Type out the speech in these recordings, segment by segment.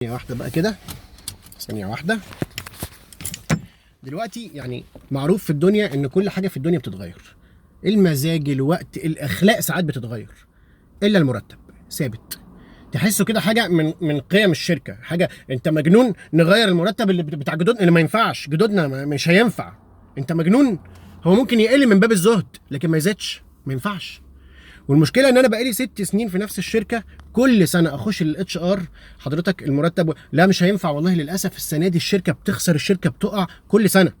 ثانية واحدة بقى كده، ثانية واحدة. دلوقتي يعني معروف في الدنيا ان كل حاجة في الدنيا بتتغير، المزاج، الوقت، الاخلاق ساعات بتتغير، الا المرتب ثابت. تحسه كده حاجة من قيم الشركة، حاجة انت مجنون نغير المرتب اللي بتاع جدودنا، اللي ما ينفعش، جدودنا مش هينفع، انت مجنون. هو ممكن يقل من باب الزهد لكن ما يزيدش، ما ينفعش. والمشكله ان انا بقالي 6 سنين في نفس الشركه، كل سنه اخش للاتش ار، حضرتك المرتب لا مش هينفع والله للاسف السنه دي الشركه بتخسر، الشركه بتقع كل سنه.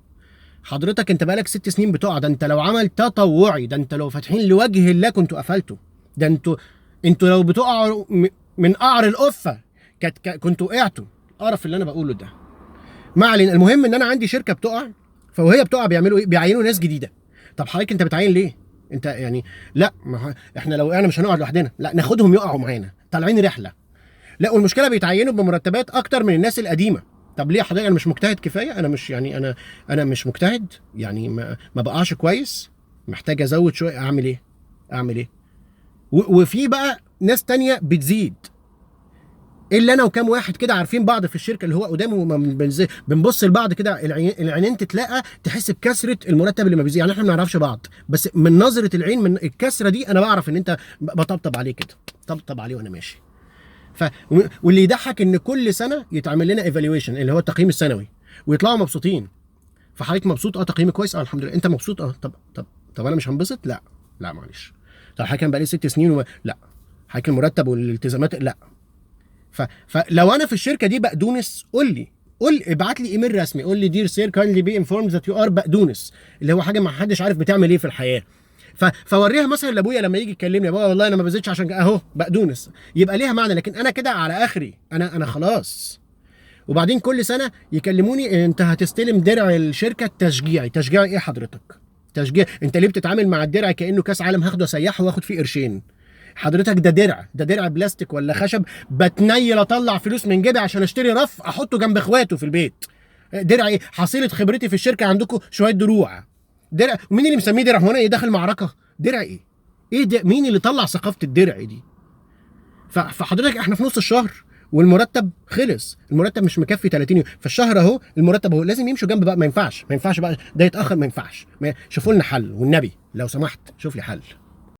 حضرتك انت بقالك 6 سنين بتقع، ده انت لو عمل تطوعي، ده انت لو فاتحين لوجه الله كنتوا قفلتوا، ده انتوا لو بتقعوا من قعر القفه كنتوا وقعتوا. القرف اللي انا بقوله ده ما علينا. المهم ان انا عندي شركه بتقع، فوهي بتقع بيعملوا ايه؟ بيعينوا ناس جديده. طب حضرتك انت بتعين ليه؟ انت يعني لا، ما احنا لو وقعنا مش هنقعد لوحدنا، لا ناخدهم يقعوا معانا، طالعين رحله. لا، والمشكله بيتعينوا بمرتبات اكتر من الناس القديمه. طب ليه حضرتك؟ انا مش مجتهد كفايه؟ انا مش يعني انا مش مجتهد يعني، ما بقعش كويس، محتاج ازود شويه. اعمل ايه؟ اعمل ايه؟ وفي بقى ناس تانية بتزيد، الا انا وكام واحد كده عارفين بعض في الشركه، اللي هو قدامه وما بنبص لبعض كده، العينين تتلاقى، تحس بكسره المرتب اللي ما بيزيد. يعني احنا ما نعرفش بعض، بس من نظره العين، من الكسره دي انا بعرف ان انت بطبطب عليه كده، طبطب عليه وانا ماشي. واللي يضحك ان كل سنه يتعمل لنا ايفالويشن اللي هو التقييم السنوي، ويطلعوا مبسوطين. فحضرتك مبسوط؟ تقييمي كويس، الحمد لله. انت مبسوط؟ طب انا مش هنبسط؟ لا لا معلش. طب حضرتك بقى لي 6 سنين لا. حضرتك المرتب والالتزامات لا. فلو انا في الشركه دي بقدونس، قول ابعت لي ايميل رسمي، قول لي دير سير كايندلي بي انفورمد ذات يو ار بقدونس، اللي هو حاجه ما حدش عارف بتعمل ايه في الحياه. فوريها مثلا لابويا لما يجي يكلمني، يا بابا والله انا ما بزيدش عشان اهو بقدونس، يبقى ليها معنى. لكن انا كده على اخري، انا خلاص. وبعدين كل سنه يكلموني، انت هتستلم درع الشركه التشجيعي. تشجيعي ايه حضرتك؟ تشجيع؟ انت ليه بتتعامل مع الدرع كانه كاس عالم هاخده اسيحه واخد فيه قرشين؟ حضرتك ده درع بلاستيك ولا خشب، بتنيل اطلع فلوس من جيبي عشان اشتري رف احطه جنب اخواته في البيت. درع ايه؟ حصيله خبرتي في الشركه عندكم شويه دروع. درع مين اللي مسميه درع؟ هو انا ايه داخل معركه؟ درع ايه؟ ايه ده؟ مين اللي طلع ثقافه الدرع دي؟ فحضرتك احنا في نص الشهر والمرتب خلص، المرتب مش مكفي 30 يوم، فالشهر اهو المرتب اهو، لازم يمشوا جنب بقى. ما ينفعش بقى ده يتاخر، ما ينفعش. شوفوا لنا حل والنبي لو سمحت، شوف لي حل.